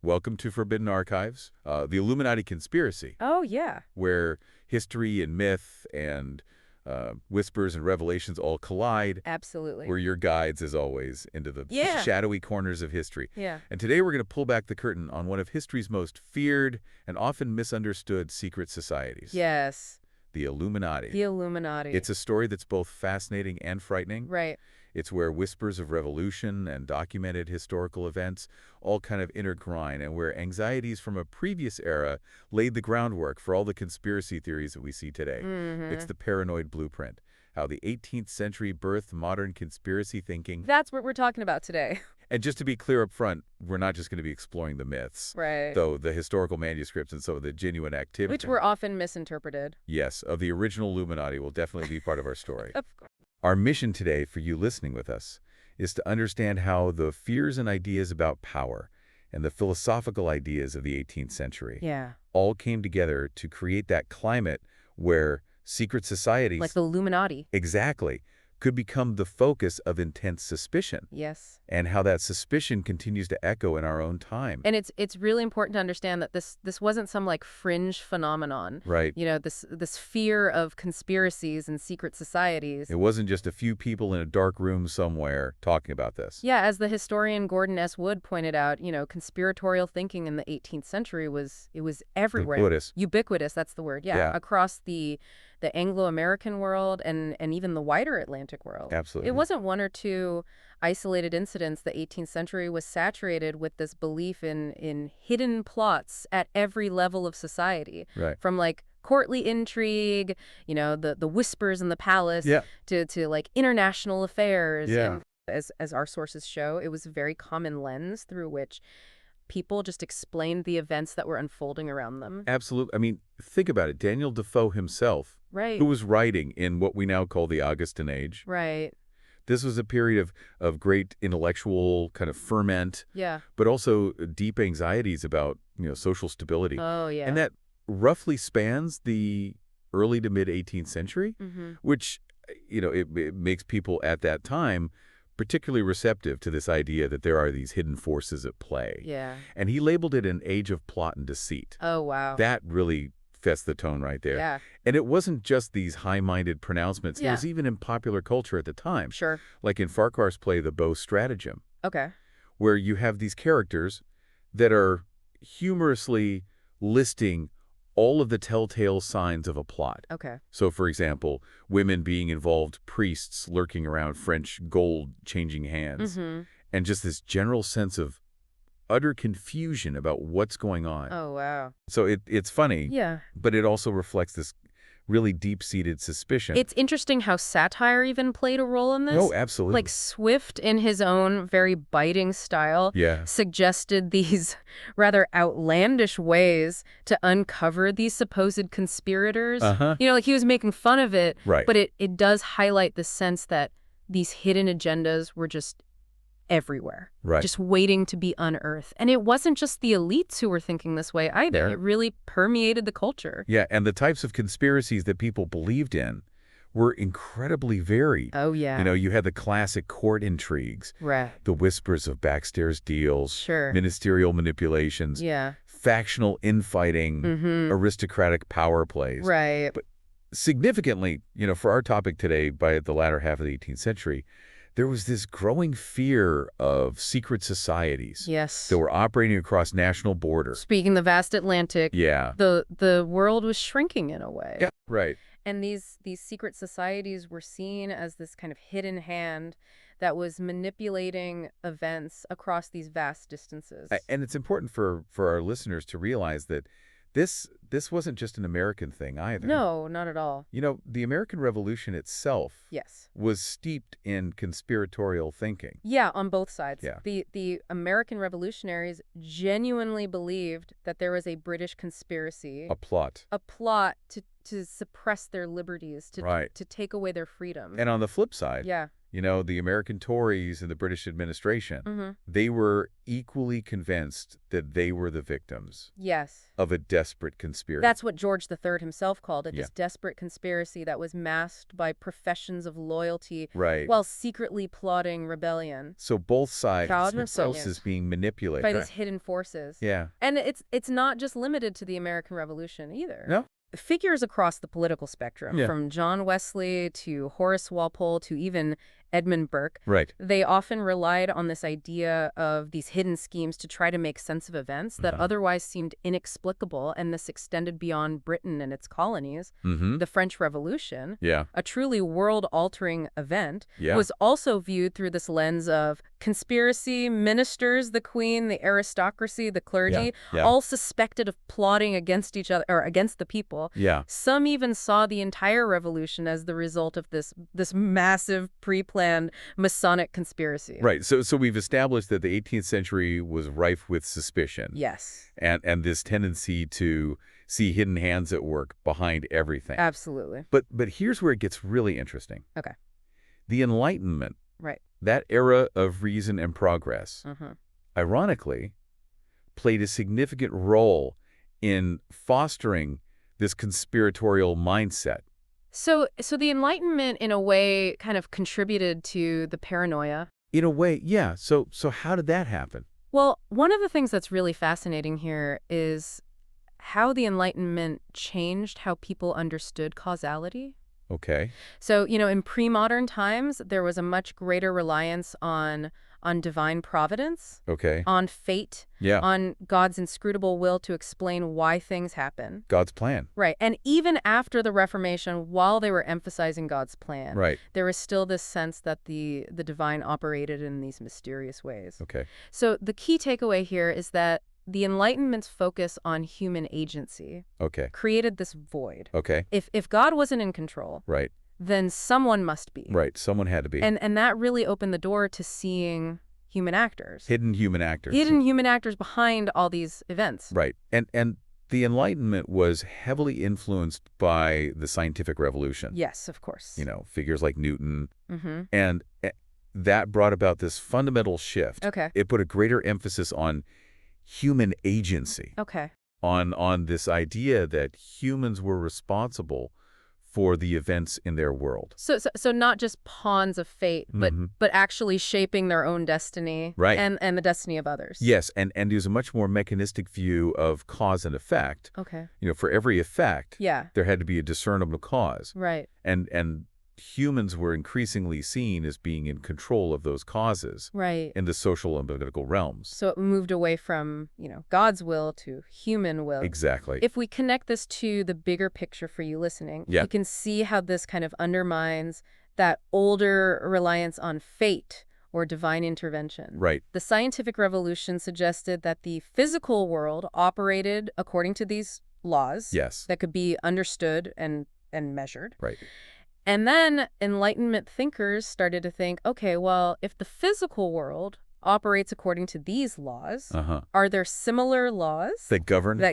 Welcome to Forbidden Archives, the Illuminati conspiracy, Oh, yeah. where history and myth and whispers and revelations all collide. Absolutely. We're your guides, as always, into the Yeah. shadowy corners of history. Yeah. And today we're going to pull back the curtain on one of history's most feared and often misunderstood secret societies, Yes. the Illuminati. The Illuminati. It's a story that's both fascinating and frightening. Right. It's where whispers of revolution and documented historical events all kind of intertwine, and where anxieties from a previous era laid the groundwork for all the conspiracy theories that we see today. It's the paranoid blueprint, how the 18th century birthed modern conspiracy thinking. That's what we're talking about today. And just to be clear up front, we're not just going to be exploring the myths, Right. though the historical manuscripts and some of the genuine activity. Which were often misinterpreted. Yes, of the original Illuminati will definitely be part of our story. Of course. Our mission today for you listening with us is to understand how the fears and ideas about power and the philosophical ideas of the 18th century Yeah. all came together to create that climate where secret societies, Like the Illuminati. exactly, could become the focus of intense suspicion, Yes. and how that suspicion continues to echo in our own time. And it's really important to understand that this wasn't some like fringe phenomenon. Right. You know, this fear of conspiracies and secret societies. It wasn't just a few people in a dark room somewhere talking about this. Yeah, as the historian Gordon S. Wood pointed out, you know, conspiratorial thinking in the 18th century was everywhere. Ubiquitous. Ubiquitous, that's the word. Yeah, Yeah. across the Anglo-American world and even the wider Atlantic world. Absolutely. It wasn't one or two isolated incidents. The 18th century was saturated with this belief in hidden plots at every level of society. Right. From like courtly intrigue, you know, the whispers in the palace, Yeah. to like international affairs. Yeah. And as our sources show, it was a very common lens through which people just explained the events that were unfolding around them. Absolutely. I mean, think about it. Daniel Defoe himself, Right. who was writing in what we now call the Augustan Age. Right. This was a period of great intellectual kind of ferment, Yeah. but also deep anxieties about, social stability. Oh, yeah. And that roughly spans the early to mid 18th century, which, it makes people at that time particularly receptive to this idea that there are these hidden forces at play. Yeah. And he labeled it an age of plot and deceit. Oh, wow. That really sets the tone right there. Yeah. And it wasn't just these high-minded pronouncements. Yeah. It was even in popular culture at the time. Sure. Like in Farquhar's play, The Beau Stratagem, Okay. where you have these characters that are humorously listing all of the telltale signs of a plot. Okay. So, for example, women being involved, priests lurking around, French gold changing hands, and just this general sense of utter confusion about what's going on. Oh, wow. So it's funny, Yeah. but it also reflects this really deep-seated suspicion. It's interesting how satire even played a role in this. No, absolutely. Like Swift, in his own very biting style, Yeah. suggested these rather outlandish ways to uncover these supposed conspirators. Uh-huh. You know, like he was making fun of it, Right. but it does highlight the sense that these hidden agendas were just everywhere, Right. just waiting to be unearthed. And it wasn't just the elites who were thinking this way either. Yeah. It really permeated the culture. Yeah, and the types of conspiracies that people believed in were incredibly varied. Oh, yeah. You had the classic court intrigues, Right. the whispers of backstairs deals, Sure. ministerial manipulations, Yeah. factional infighting, aristocratic power plays. Right. But significantly, for our topic today, by the latter half of the 18th century, there was this growing fear of secret societies Yes. that were operating across national borders. Speaking the vast Atlantic, Yeah. the world was shrinking in a way. Yeah, right. And these secret societies were seen as this kind of hidden hand that was manipulating events across these vast distances. And it's important for our listeners to realize that this wasn't just an American thing either. No, not at all. The American Revolution itself Yes. was steeped in conspiratorial thinking. Yeah, on both sides. Yeah. The American revolutionaries genuinely believed that there was a British conspiracy, A plot. a plot to suppress their liberties, Right. to take away their freedom. And on the flip side, Yeah. the American Tories and the British administration, Mm-hmm. they were equally convinced that they were the victims Yes. of a desperate conspiracy. That's what George III himself called it, Yeah. this desperate conspiracy that was masked by professions of loyalty Right. while secretly plotting rebellion. So both sides Proud themselves rebellions. is being manipulated. By these hidden forces. Yeah. And it's not just limited to the American Revolution either. No? Figures across the political spectrum, Yeah. from John Wesley to Horace Walpole to even Edmund Burke, Right. they often relied on this idea of these hidden schemes to try to make sense of events that otherwise seemed inexplicable, and this extended beyond Britain and its colonies. Mm-hmm. The French Revolution, Yeah. a truly world-altering event, Yeah. was also viewed through this lens of conspiracy, ministers, the queen, the aristocracy, the clergy, Yeah. all suspected of plotting against each other or against the people. Yeah. Some even saw the entire revolution as the result of this massive pre-planned Masonic conspiracy. Right. So we've established that the 18th century was rife with suspicion. Yes. And this tendency to see hidden hands at work behind everything. Absolutely. But here's where it gets really interesting. Okay. The Enlightenment, Right. that era of reason and progress, Mm-hmm. ironically, played a significant role in fostering this conspiratorial mindset. So the Enlightenment, in a way, kind of contributed to the paranoia. In a way, yeah. So how did that happen? Well, one of the things that's really fascinating here is how the Enlightenment changed how people understood causality. Okay. So, in pre-modern times, there was a much greater reliance on divine providence, Okay. on fate, Yeah. on God's inscrutable will to explain why things happen. God's plan. Right. And even after the Reformation, while they were emphasizing God's plan, Right. there was still this sense that the divine operated in these mysterious ways. Okay. So the key takeaway here is that the Enlightenment's focus on human agency Okay. created this void. Okay. If God wasn't in control, Right. then someone must be. Right. Someone had to be. And that really opened the door to seeing human actors. Hidden human actors. Hidden human actors behind all these events. Right. And the Enlightenment was heavily influenced by the scientific revolution. Yes, of course. Figures like Newton. Mm-hmm. And that brought about this fundamental shift. Okay. It put a greater emphasis on human agency, Okay. on this idea that humans were responsible for the events in their world. So not just pawns of fate, but actually shaping their own destiny. Right. And the destiny of others. Yes, and there's a much more mechanistic view of cause and effect. Okay. For every effect, Yeah. there had to be a discernible cause. Right. And humans were increasingly seen as being in control of those causes Right. in the social and political realms. So it moved away from, God's will to human will. Exactly. If we connect this to the bigger picture for you listening, Yeah. you can see how this kind of undermines that older reliance on fate or divine intervention. Right. The scientific revolution suggested that the physical world operated according to these laws Yes. that could be understood and measured. Right. And then Enlightenment thinkers started to think, okay, well, if the physical world operates according to these laws, are there similar laws That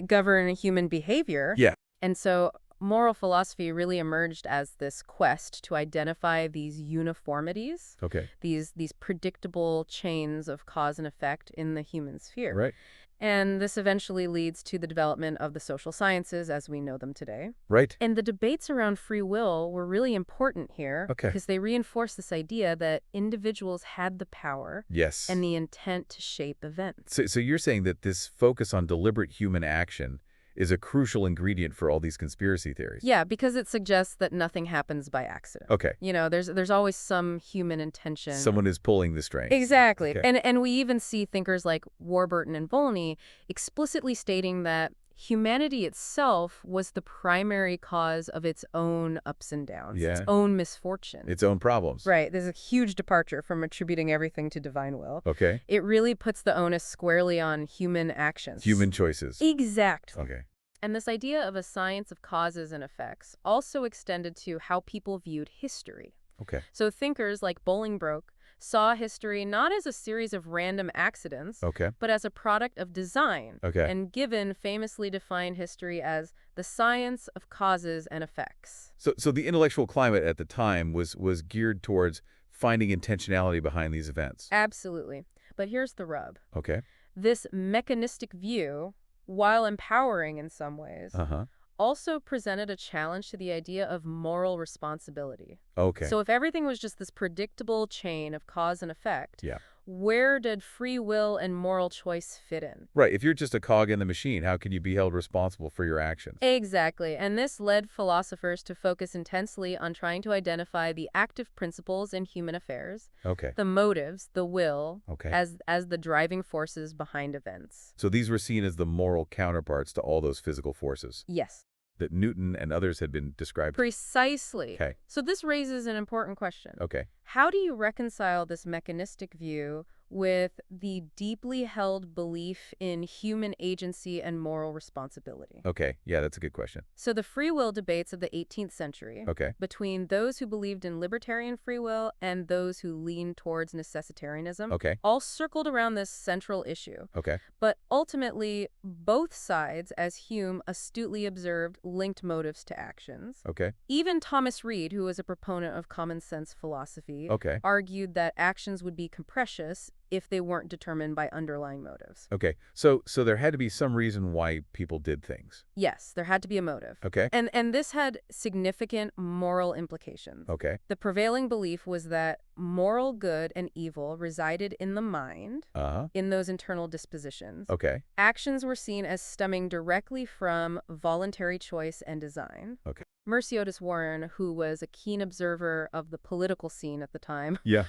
govern human behavior? Yeah. And so moral philosophy really emerged as this quest to identify these uniformities, Okay. these predictable chains of cause and effect in the human sphere. Right. And this eventually leads to the development of the social sciences as we know them today. Right. And the debates around free will were really important here Okay. because they reinforce this idea that individuals had the power Yes. and the intent to shape events. So you're saying that this focus on deliberate human action is a crucial ingredient for all these conspiracy theories. Yeah, because it suggests that nothing happens by accident. Okay. There's always some human intention. Someone is pulling the strings. Exactly. Okay. And we even see thinkers like Warburton and Volney explicitly stating that humanity itself was the primary cause of its own ups and downs, its Yeah. own misfortune. Its own problems. Right. There's a huge departure from attributing everything to divine will. Okay. It really puts the onus squarely on human actions. Human choices. Exactly. Okay. And this idea of a science of causes and effects also extended to how people viewed history. Okay. So thinkers like Bolingbroke saw history not as a series of random accidents, Okay. but as a product of design. Okay. And Gibbon famously defined history as the science of causes and effects. So the intellectual climate at the time was geared towards finding intentionality behind these events. Absolutely. But here's the rub. Okay. This mechanistic view, while empowering in some ways, Uh-huh. also presented a challenge to the idea of moral responsibility. Okay. So if everything was just this predictable chain of cause and effect, Yeah. where did free will and moral choice fit in? Right. If you're just a cog in the machine, how can you be held responsible for your actions? Exactly. And this led philosophers to focus intensely on trying to identify the active principles in human affairs, Okay. the motives, the will, Okay. as the driving forces behind events. So these were seen as the moral counterparts to all those physical forces Yes. that Newton and others had been described. Precisely. Okay. So this raises an important question. Okay. How do you reconcile this mechanistic view with the deeply held belief in human agency and moral responsibility? Okay. Yeah, that's a good question. So the free will debates of the 18th century, Okay. between those who believed in libertarian free will and those who leaned towards necessitarianism, Okay. all circled around this central issue. Okay. But ultimately, both sides, as Hume astutely observed, linked motives to actions. Okay. Even Thomas Reid, who was a proponent of common sense philosophy, Okay. argued that actions would be capricious if they weren't determined by underlying motives. Okay. So there had to be some reason why people did things. Yes, there had to be a motive. Okay. And this had significant moral implications. Okay. The prevailing belief was that moral good and evil resided in the mind, Uh-huh. in those internal dispositions. Okay. Actions were seen as stemming directly from voluntary choice and design. Okay. Mercy Otis Warren, who was a keen observer of the political scene at the time, Yeah.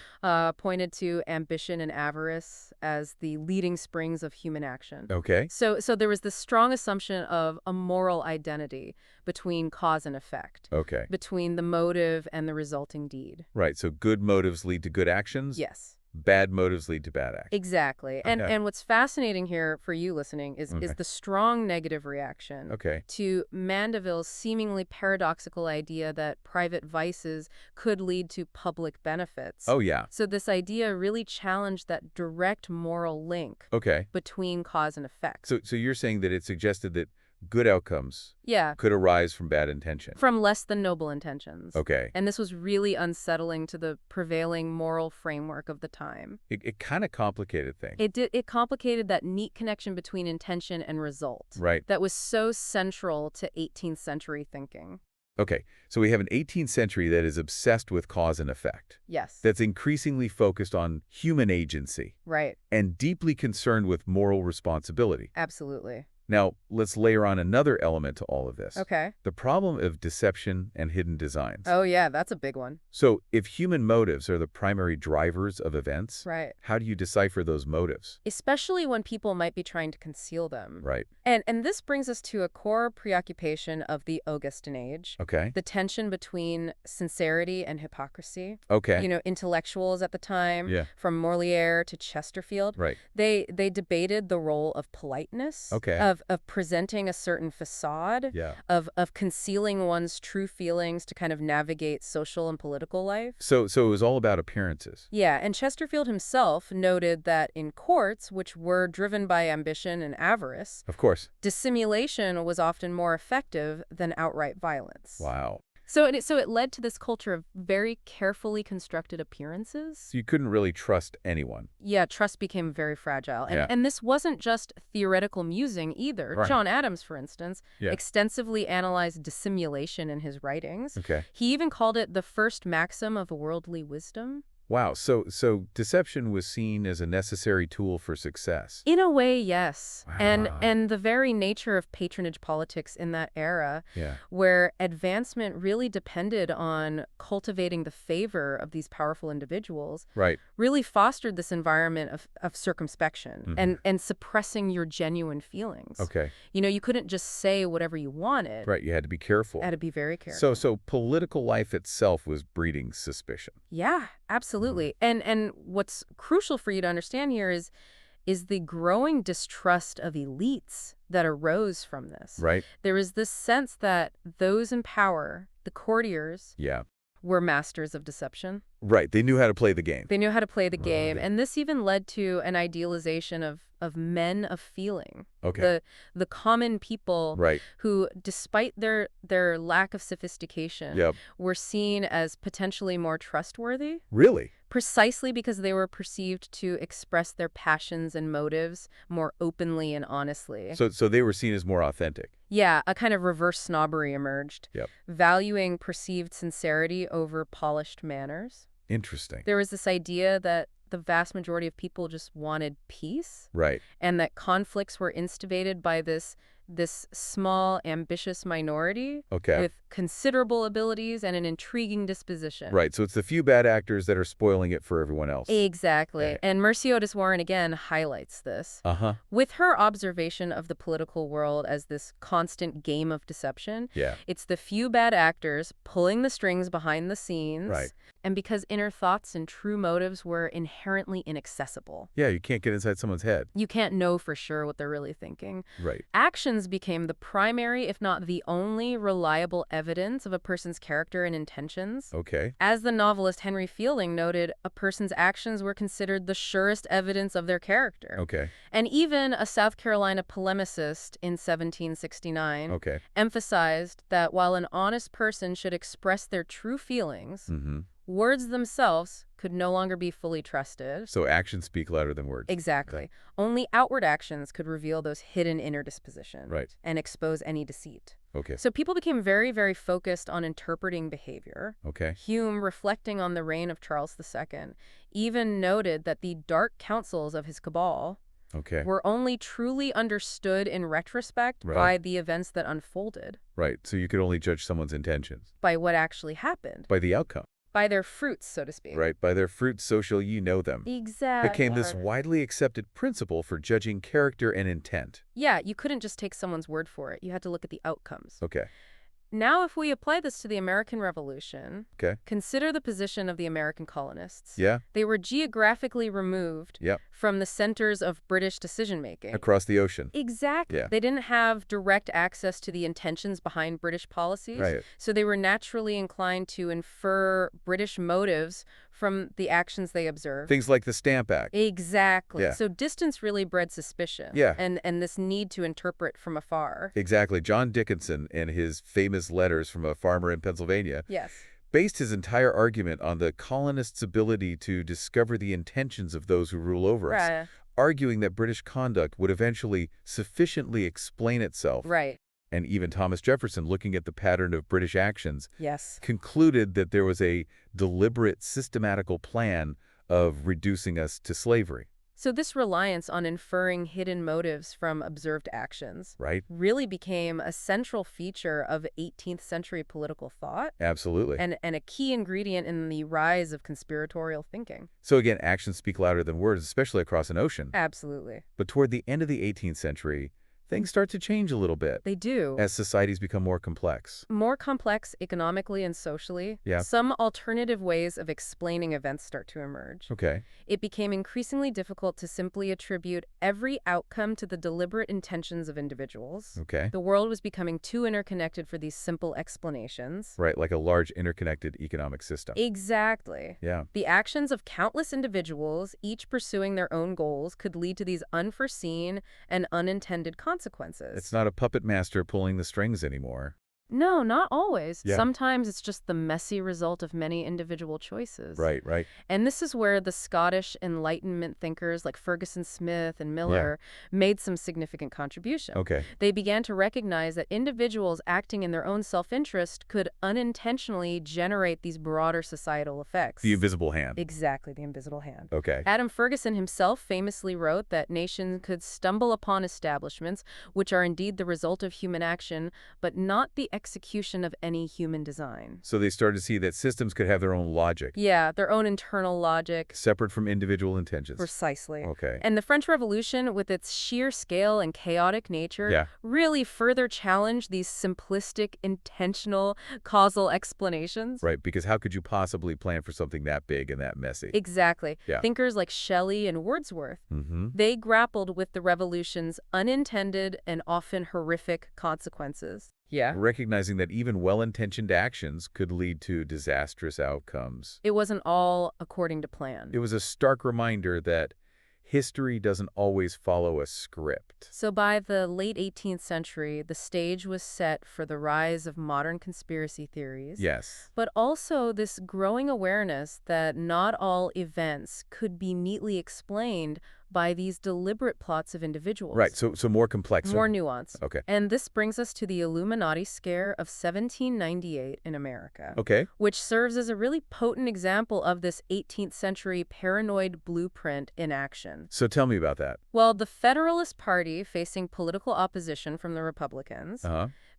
pointed to ambition and avarice as the leading springs of human action. Okay. So there was this strong assumption of a moral identity between cause and effect, Okay. between the motive and the resulting deed. Right. So good motives lead to good actions. Yes. Bad motives lead to bad actions. Exactly. And what's fascinating here for you listening is the strong negative reaction Okay. to Mandeville's seemingly paradoxical idea that private vices could lead to public benefits. Oh, yeah. So this idea really challenged that direct moral link Okay. between cause and effect. So you're saying that it suggested that good outcomes Yeah, could arise from bad intention. from less than noble intentions. Okay. And this was really unsettling to the prevailing moral framework of the time. It kind of complicated things. It complicated that neat connection between intention and result. Right. That was so central to 18th century thinking. Okay. So we have an 18th century that is obsessed with cause and effect. Yes. That's increasingly focused on human agency Right. and deeply concerned with moral responsibility. Absolutely. Now, let's layer on another element to all of this. Okay. The problem of deception and hidden designs. Oh, yeah, that's a big one. So, if human motives are the primary drivers of events, Right. how do you decipher those motives? Especially when people might be trying to conceal them. Right. And this brings us to a core preoccupation of the Augustan age. Okay. The tension between sincerity and hypocrisy. Okay. You know, intellectuals at the time, Yeah. from Molière to Chesterfield, Right. they debated the role of politeness, Okay. of presenting a certain facade, Yeah. of concealing one's true feelings to kind of navigate social and political life. So it was all about appearances. Yeah, and Chesterfield himself noted that in courts, which were driven by ambition and avarice, Of course. dissimulation was often more effective than outright violence. Wow. So it led to this culture of very carefully constructed appearances. So you couldn't really trust anyone. Yeah, trust became very fragile. And, Yeah. and this wasn't just theoretical musing either. Right. John Adams, for instance, Yeah. extensively analyzed dissimulation in his writings. Okay. He even called it the first maxim of worldly wisdom. Wow. So deception was seen as a necessary tool for success. In a way, yes. Wow. And the very nature of patronage politics in that era, Yeah. where advancement really depended on cultivating the favor of these powerful individuals, Right. really fostered this environment of circumspection Mhm. and suppressing your genuine feelings. Okay. You know, you couldn't just say whatever you wanted. Right. You had to be careful. You had to be very careful. So political life itself was breeding suspicion. Yeah, absolutely. And what's crucial for you to understand here is the growing distrust of elites that arose from this. Right. There is this sense that those in power, the courtiers, Yeah. were masters of deception. Right. They knew how to play the game. They knew how to play the game, Right. and this even led to an idealization of men of feeling. Okay. The common people Right. who, despite their lack of sophistication, Yep. were seen as potentially more trustworthy, Really? precisely because they were perceived to express their passions and motives more openly and honestly. So they were seen as more authentic. Yeah, a kind of reverse snobbery emerged, Yep. valuing perceived sincerity over polished manners. Interesting. There was this idea that the vast majority of people just wanted peace, Right. and that conflicts were instigated by this small, ambitious minority Okay. with considerable abilities and an intriguing disposition. Right. So it's the few bad actors that are spoiling it for everyone else. Exactly. Okay. And Merciodis Warren again highlights this. Uh-huh. With her observation of the political world as this constant game of deception, Yeah. it's the few bad actors pulling the strings behind the scenes. Right. And because inner thoughts and true motives were inherently inaccessible. Yeah, you can't get inside someone's head. You can't know for sure what they're really thinking. Right. Actions became the primary, if not the only, reliable evidence of a person's character and intentions. Okay. As the novelist Henry Fielding noted, a person's actions were considered the surest evidence of their character. Okay. And even a South Carolina polemicist in 1769 Okay. emphasized that while an honest person should express their true feelings, Mm-hmm. words themselves could no longer be fully trusted. So actions speak louder than words. Exactly. Okay. Only outward actions could reveal those hidden inner dispositions. Right. And expose any deceit. Okay. So people became very, very focused on interpreting behavior. Okay. Hume, reflecting on the reign of Charles II, even noted that the dark counsels of his cabal Okay. were only truly understood in retrospect Right. by the events that unfolded, Right. So you could only judge someone's intentions by what actually happened, by the outcome. by their fruits, so to speak. Right. By their fruits, so shall ye know them. Exactly. Became this widely accepted principle for judging character and intent. Yeah, you couldn't just take someone's word for it. You had to look at the outcomes. Okay. Now, if we apply this to the American Revolution, Okay. consider the position of the American colonists. Yeah. They were geographically removed Yep. from the centers of British decision-making. Across the ocean. Exactly. Yeah. They didn't have direct access to the intentions behind British policies, Right. so they were naturally inclined to infer British motives from the actions they observed. Things like the Stamp Act. Exactly. Yeah. So distance really bred suspicion. Yeah. And this need to interpret from afar. Exactly. John Dickinson, in his famous letters from a farmer in Pennsylvania, Yes. based his entire argument on the colonists' ability to discover the intentions of those who rule over us, Right. arguing that British conduct would eventually sufficiently explain itself. Right. And even Thomas Jefferson, looking at the pattern of British actions, Yes. concluded that there was a deliberate, systematical plan of reducing us to slavery. So this reliance on inferring hidden motives from observed actions Right? really became a central feature of 18th century political thought Absolutely. and a key ingredient in the rise of conspiratorial thinking. So again, actions speak louder than words, especially across an ocean. Absolutely. But toward the end of the 18th century, things start to change a little bit They do. as societies become more complex. More complex economically and socially, Yeah. some alternative ways of explaining events start to emerge. Okay. It became increasingly difficult to simply attribute every outcome to the deliberate intentions of individuals. Okay. The world was becoming too interconnected for these simple explanations. Right, like a large interconnected economic system. Exactly. Yeah. The actions of countless individuals, each pursuing their own goals, could lead to these unforeseen and unintended consequences. It's not a puppet master pulling the strings anymore. No, not always. Yeah. Sometimes it's just the messy result of many individual choices. Right, right. And this is where the Scottish Enlightenment thinkers like Ferguson Smith and Miller made some significant contribution. Okay. They began to recognize that individuals acting in their own self-interest could unintentionally generate these broader societal effects. The invisible hand. Exactly, the invisible hand. Okay. Adam Ferguson himself famously wrote that nations could stumble upon establishments which are indeed the result of human action, but not the execution of any human design. So they started to see that systems could have their own logic, Yeah, their own internal logic. separate from individual intentions. Precisely. Okay. And the French Revolution, with its sheer scale and chaotic nature, really further challenged these simplistic, intentional, causal explanations. Right, because how could you possibly plan for something that big and that messy? Exactly. Yeah. Thinkers like Shelley and Wordsworth, Mm-hmm. they grappled with the revolution's unintended and often horrific consequences. Yeah. recognizing that even well-intentioned actions could lead to disastrous outcomes. It wasn't all according to plan. It was a stark reminder that history doesn't always follow a script. So by the late 18th century, the stage was set for the rise of modern conspiracy theories. Yes. But also this growing awareness that not all events could be neatly explained by these deliberate plots of individuals. Right, so more complex. More nuance. Okay. And this brings us to the Illuminati scare of 1798 in America. Okay. Which serves as a really potent example of this 18th century paranoid blueprint in action. So tell me about that. Well, the Federalist Party, facing political opposition from the Republicans,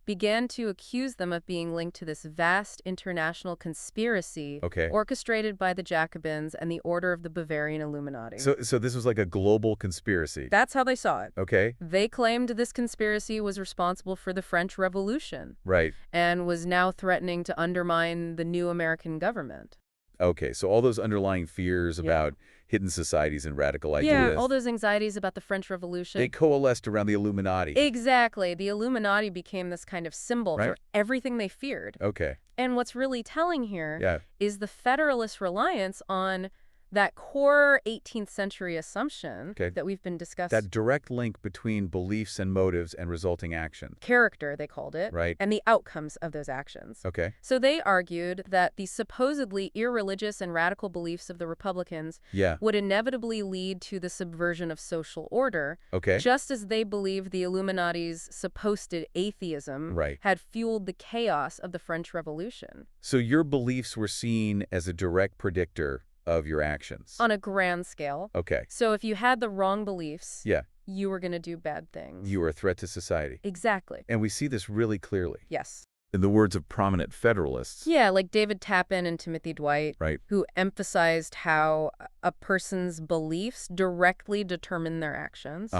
began to accuse them of being linked to this vast international conspiracy orchestrated by the Jacobins and the Order of the Bavarian Illuminati. So this was like a global conspiracy. That's how they saw it. Okay. They claimed this conspiracy was responsible for the French Revolution. Right. And was now threatening to undermine the new American government. Okay, so all those underlying fears about hidden societies and radical ideas. Yeah, all those anxieties about the French Revolution. They coalesced around the Illuminati. Exactly. The Illuminati became this kind of symbol for everything they feared. Okay. And what's really telling here is the Federalist reliance on that core 18th century assumption that we've been discussing. That direct link between beliefs and motives and resulting action. Character, they called it. Right. And the outcomes of those actions. Okay. So they argued that the supposedly irreligious and radical beliefs of the Republicans would inevitably lead to the subversion of social order, just as they believed the Illuminati's supposed atheism had fueled the chaos of the French Revolution. So your beliefs were seen as a direct predictor of your actions. On a grand scale. Okay. So if you had the wrong beliefs, you were going to do bad things. You were a threat to society. Exactly. And we see this really clearly. Yes. In the words of prominent Federalists. Yeah, like David Tappan and Timothy Dwight, right, who emphasized how a person's beliefs directly determine their actions.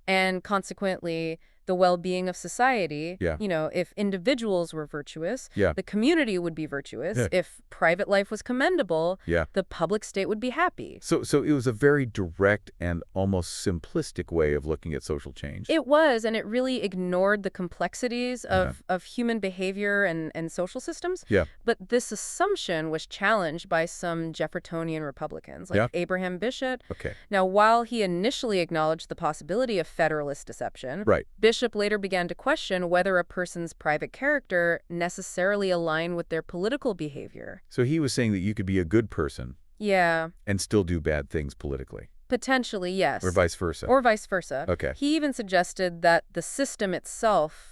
And consequently, the well-being of society. You know, if individuals were virtuous, the community would be virtuous. If private life was commendable, the public state would be happy. So it was a very direct and almost simplistic way of looking at social change. It was, and it really ignored the complexities of human behavior and social systems. But this assumption was challenged by some Jeffersonian Republicans, like Abraham Bishop. Now, while he initially acknowledged the possibility of Federalist deception, Bishop later began to question whether a person's private character necessarily aligned with their political behavior. So he was saying that you could be a good person and still do bad things politically. Potentially, yes. Or vice versa. Or vice versa. Okay. He even suggested that the system itself,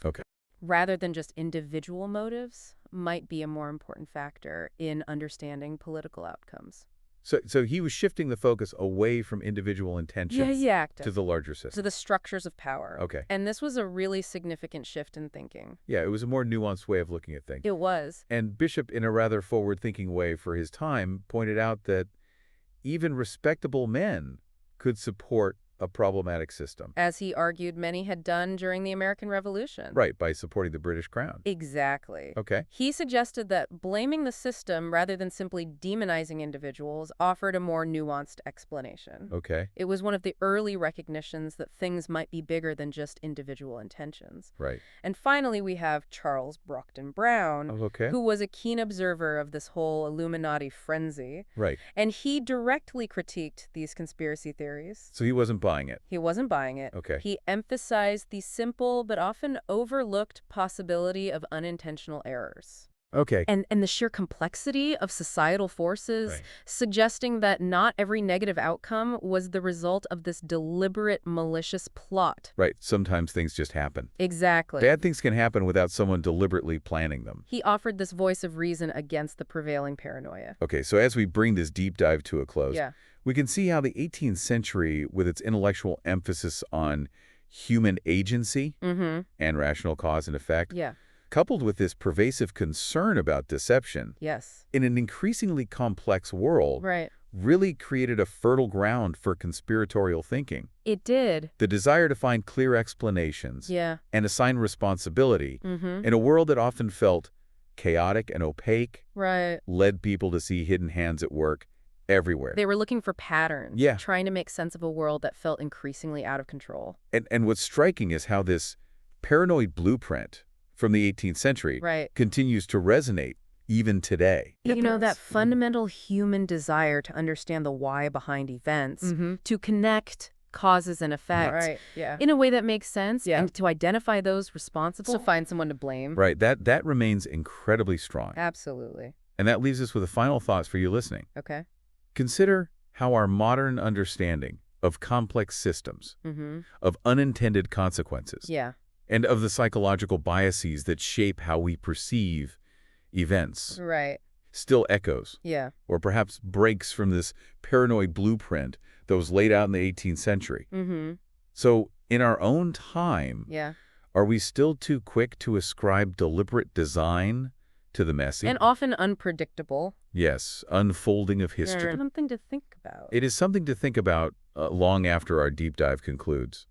rather than just individual motives, might be a more important factor in understanding political outcomes. So he was shifting the focus away from individual intentions to the larger system. To the structures of power. Okay. And this was a really significant shift in thinking. Yeah, it was a more nuanced way of looking at things. It was. And Bishop, in a rather forward-thinking way for his time, pointed out that even respectable men could support a problematic system. As he argued many had done during the American Revolution. Right, by supporting the British Crown. Exactly. Okay. He suggested that blaming the system rather than simply demonizing individuals offered a more nuanced explanation. Okay. It was one of the early recognitions that things might be bigger than just individual intentions. Right. And finally, we have Charles Brockden Brown, who was a keen observer of this whole Illuminati frenzy. Right. And he directly critiqued these conspiracy theories. So he wasn't buying it. He wasn't buying it. Okay. He emphasized the simple but often overlooked possibility of unintentional errors. Okay. And the sheer complexity of societal forces, suggesting that not every negative outcome was the result of this deliberate, malicious plot. Right. Sometimes things just happen. Exactly. Bad things can happen without someone deliberately planning them. He offered this voice of reason against the prevailing paranoia. Okay, so as we bring this deep dive to a close, we can see how the 18th century, with its intellectual emphasis on human agency and rational cause and effect, coupled with this pervasive concern about deception in an increasingly complex world, really created a fertile ground for conspiratorial thinking. It did. The desire to find clear explanations and assign responsibility in a world that often felt chaotic and opaque led people to see hidden hands at work everywhere. They were looking for patterns, trying to make sense of a world that felt increasingly out of control. And what's striking is how this paranoid blueprint from the 18th century Right. continues to resonate even today. That fundamental human desire to understand the why behind events, to connect causes and effects in a way that makes sense, and to identify those responsible. To find someone to blame. Right. That remains incredibly strong. Absolutely. And that leaves us with the final thoughts for you listening. Okay. Consider how our modern understanding of complex systems, of unintended consequences, and of the psychological biases that shape how we perceive events still echoes, or perhaps breaks from this paranoid blueprint that was laid out in the 18th century. So in our own time, are we still too quick to ascribe deliberate design to the messy and often unpredictable unfolding of history? Something to think about. It is something to think about long after our deep dive concludes.